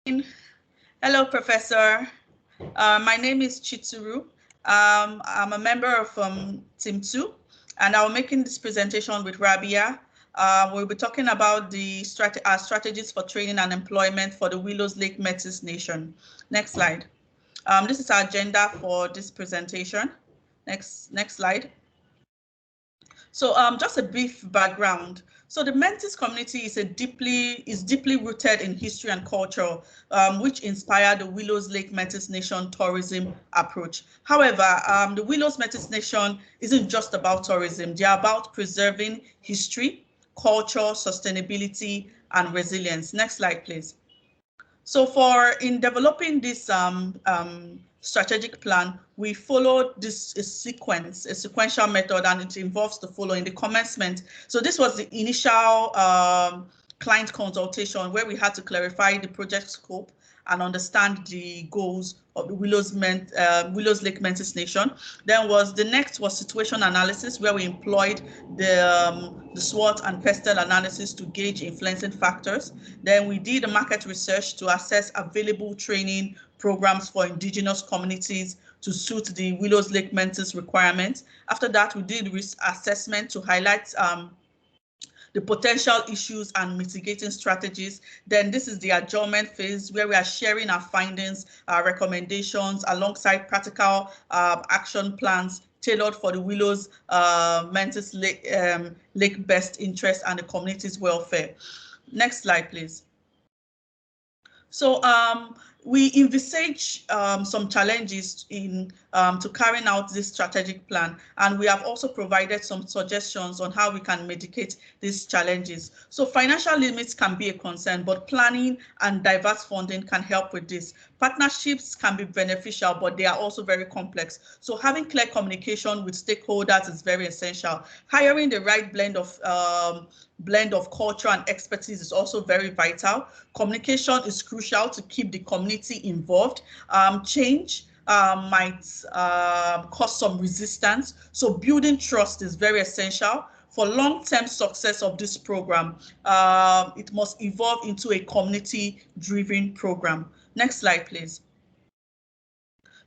Hello, Professor. My name is Chitsuru. I'm a member of Team 2, and I'm making this presentation with Rabia. We'll be talking about the strategies for training and employment for the Willows Lake Métis Nation. Next slide. This is our agenda for this presentation. Next slide. So just a brief background. So the Métis community is deeply rooted in history and culture, which inspired the Willows Lake Métis Nation tourism approach. However, the Willows Métis Nation isn't just about tourism. They're about preserving history, culture, sustainability, and resilience. Next slide, please. So in developing this strategic plan, we followed this sequential method, and it involves the following: the commencement. So this was the initial client consultation, where we had to clarify the project scope and understand the goals of the Willows Lake Métis Nation. Then the next was situation analysis, where we employed the SWOT and PESTEL analysis to gauge influencing factors. Then we did the market research to assess available training programs for indigenous communities to suit the Willows Lake Métis requirements. After that, we did risk assessment to highlight the potential issues and mitigating strategies. Then this is the adjournment phase, where we are sharing our findings, our recommendations, alongside practical action plans tailored for the Willows Métis Lake best interest and the community's welfare. Next slide, please. So we envisage some challenges in to carrying out this strategic plan, and we have also provided some suggestions on how we can mitigate these challenges. So financial limits can be a concern, but planning and diverse funding can help with this. Partnerships can be beneficial, but they are also very complex. So having clear communication with stakeholders is very essential. Hiring the right blend of culture and expertise is also very vital. Communication is crucial to keep the community involved. Change might cause some resistance. So building trust is very essential. For long-term success of this program, it must evolve into a community-driven program. Next slide, please.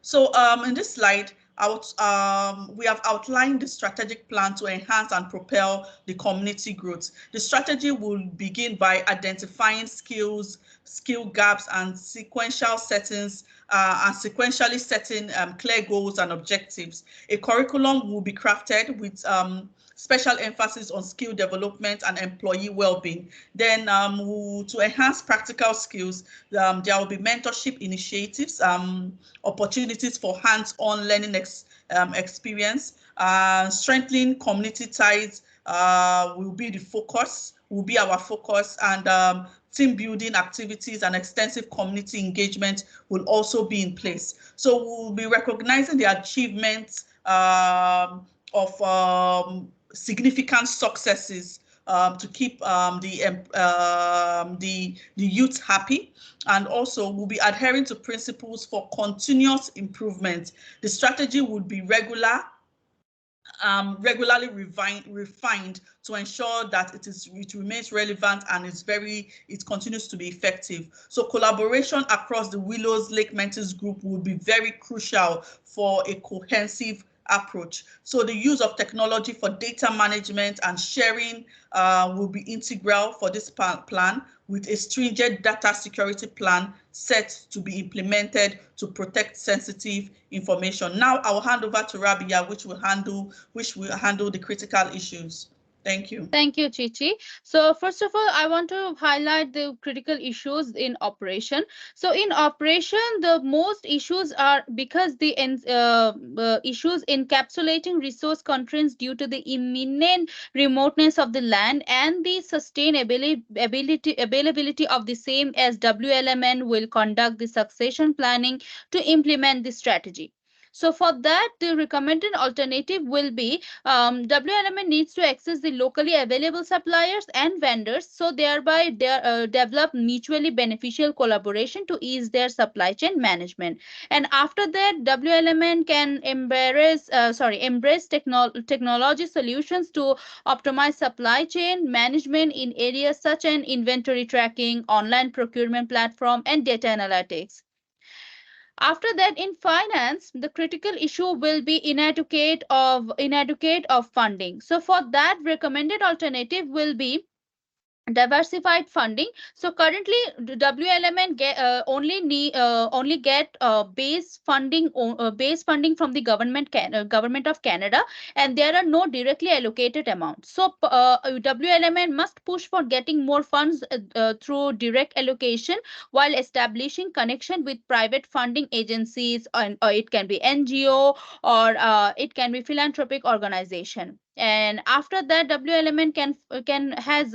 So in this slide, we have outlined the strategic plan to enhance and propel the community growth. The strategy will begin by identifying skill gaps and sequentially setting clear goals and objectives. A curriculum will be crafted with special emphasis on skill development and employee well-being. Then to enhance practical skills, there will be mentorship initiatives, opportunities for hands-on learning experience. Strengthening community ties will be our focus, and team building activities and extensive community engagement will also be in place. So we'll be recognizing the achievements of significant successes to keep the youth happy, and also we'll be adhering to principles for continuous improvement. The strategy would be regularly refined to ensure that it remains relevant and it continues to be effective. So collaboration across the Willows Lake Métis group will be very crucial for a cohesive approach. So the use of technology for data management and sharing will be integral for this plan, with a stringent data security plan set to be implemented to protect sensitive information. Now I will hand over to Rabia, which will handle the critical issues. Thank you. Thank you, Chichi. So first of all, I want to highlight the critical issues in operation. So in operation, the most issues are because the issues encapsulating resource constraints due to the imminent remoteness of the land and the availability of the same, as WLMN will conduct the succession planning to implement the strategy. So for that, the recommended alternative will be WLMN needs to access the locally available suppliers and vendors, so thereby they develop mutually beneficial collaboration to ease their supply chain management. And after that, WLMN can embrace technology solutions to optimize supply chain management in areas such as inventory tracking, online procurement platform, and data analytics. After that, in finance, the critical issue will be inadequate of funding. So for that, recommended alternative will be diversified funding. So currently the WLMN only get base funding from the government of Canada, and there are no directly allocated amounts. So WLMN must push for getting more funds through direct allocation, while establishing connection with private funding agencies, and it can be NGO, or it can be philanthropic organization. And after that, WLMN can has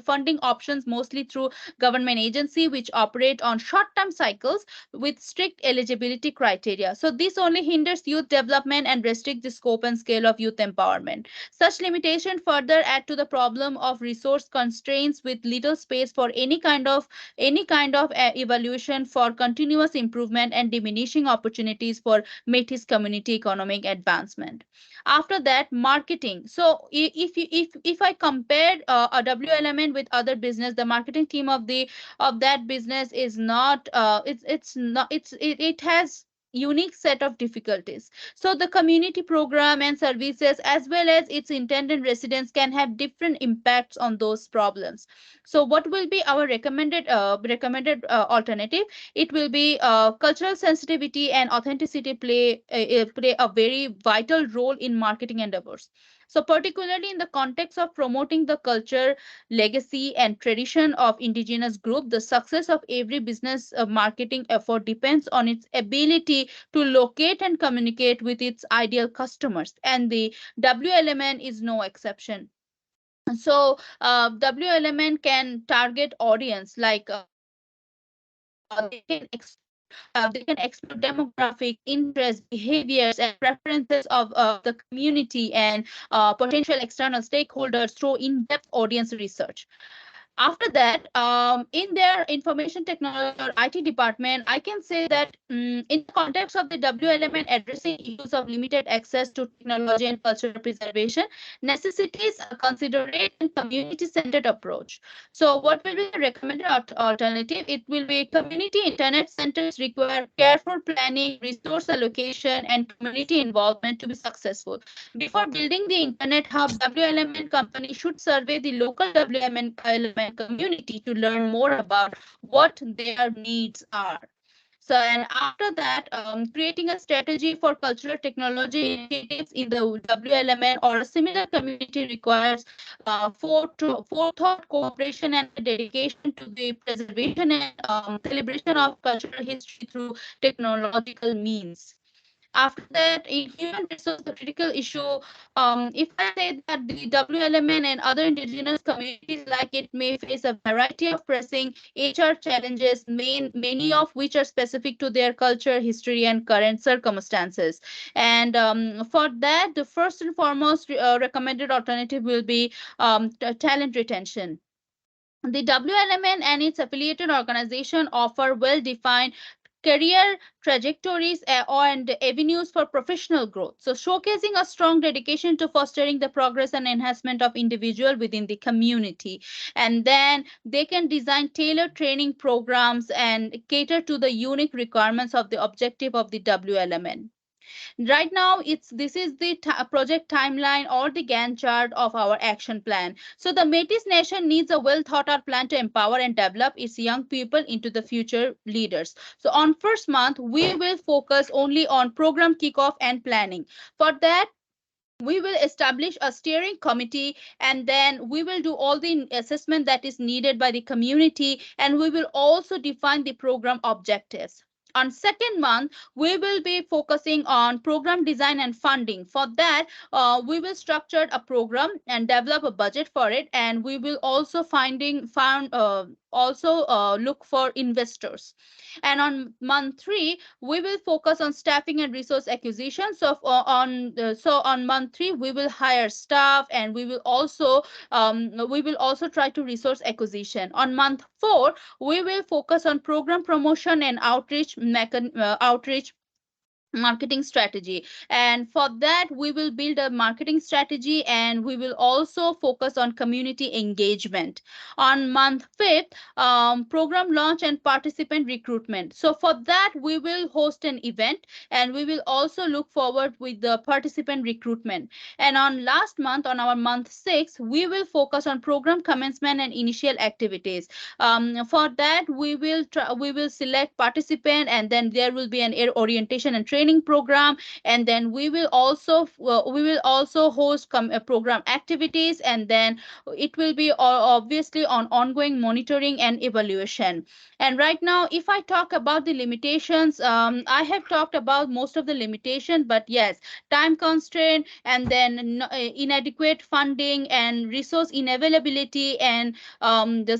funding options mostly through government agency, which operate on short term cycles with strict eligibility criteria. So this only hinders youth development and restrict the scope and scale of youth empowerment. Such limitation further add to the problem of resource constraints, with little space for any kind of evaluation for continuous improvement, and diminishing opportunities for Métis community economic advancement. After that, marketing. So if I compare a WLMN with other business, the marketing team of that business is not it's not it has unique set of difficulties. So the community program and services, as well as its intended residents, can have different impacts on those problems. So what will be our recommended alternative? It will be cultural sensitivity and authenticity play a very vital role in marketing endeavors. So particularly in the context of promoting the culture, legacy, and tradition of indigenous group, the success of every business marketing effort depends on its ability to locate and communicate with its ideal customers, and the WLMN is no exception. So WLMN can target audience like they can explore demographic interests, behaviors, and preferences of the community and potential external stakeholders through in-depth audience research. After that, in their information technology or IT department, I can say that in the context of the WLMN addressing issues of limited access to technology and cultural preservation, necessities a considerate and community-centered approach. So what will be the recommended alternative? It will be community internet centers require careful planning, resource allocation, and community involvement to be successful. Before building the internet hub, WLMN company should survey the local WLMN community to learn more about what their needs are. So, and after that, creating a strategy for cultural technology initiatives in the WLMN or a similar community requires forethought, cooperation, and dedication to the preservation and celebration of cultural history through technological means. After that, in human resource, the critical issue, if I say that the WLMN and other indigenous communities like it may face a variety of pressing HR challenges, many of which are specific to their culture, history, and current circumstances. And for that, the first and foremost recommended alternative will be talent retention. The WLMN and its affiliated organization offer well-defined career trajectories and avenues for professional growth. So showcasing a strong dedication to fostering the progress and enhancement of individual within the community. And then they can design tailored training programs and cater to the unique requirements of the objective of the WLMN. Right now, this is the project timeline or the Gantt chart of our action plan. So the Métis Nation needs a well thought out plan to empower and develop its young people into the future leaders. So on first month, we will focus only on program kickoff and planning. For that, we will establish a steering committee, and then we will do all the assessment that is needed by the community, and we will also define the program objectives. On second month, we will be focusing on program design and funding. For that, we will structure a program and develop a budget for it, and we will also look for investors. And on month 3, we will focus on staffing and resource acquisition. So on month 3, we will hire staff, and we will also try to resource acquisition. On month 4, we will focus on program promotion and outreach marketing strategy, and for that we will build a marketing strategy, and we will also focus on community engagement. On month 5th, program launch and participant recruitment. So for that we will host an event, and we will also look forward with the participant recruitment. And on last month, on our month 6, we will focus on program commencement and initial activities. For that we will select participant, and then there will be an orientation and training program, and then we will also host program activities, and then it will be obviously on ongoing monitoring and evaluation. And right now, if I talk about the limitations, I have talked about most of the limitation, but yes, time constraint, and then inadequate funding and resource inavailability, and the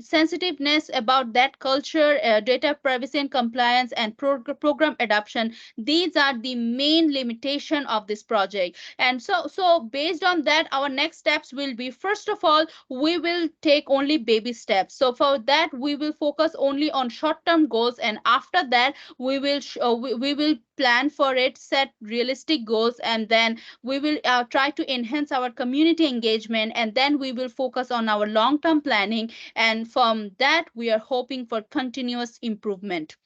sensitiveness about that culture, data privacy and compliance, and program adoption. These are the main limitation of this project. And so based on that, our next steps will be, first of all, we will take only baby steps. So for that, we will focus only on short term goals, and after that we will plan for it, set realistic goals, and then we will try to enhance our community engagement, and then we will focus on our long term planning, and from that we are hoping for continuous improvement.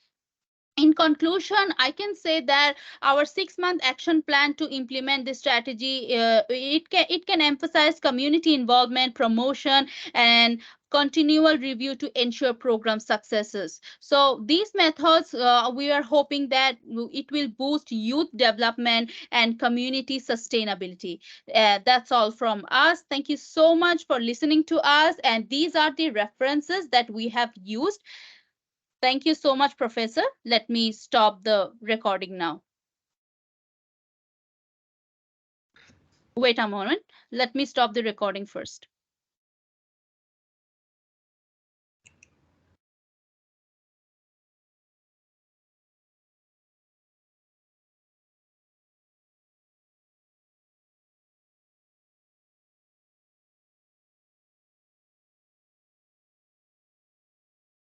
In conclusion, I can say that our 6-month action plan to implement this strategy, it can emphasize community involvement, promotion, and continual review to ensure program successes. So these methods, we are hoping that it will boost youth development and community sustainability. That's all from us. Thank you so much for listening to us, and these are the references that we have used. Thank you so much, Professor. Let me stop the recording now. Wait a moment. Let me stop the recording first.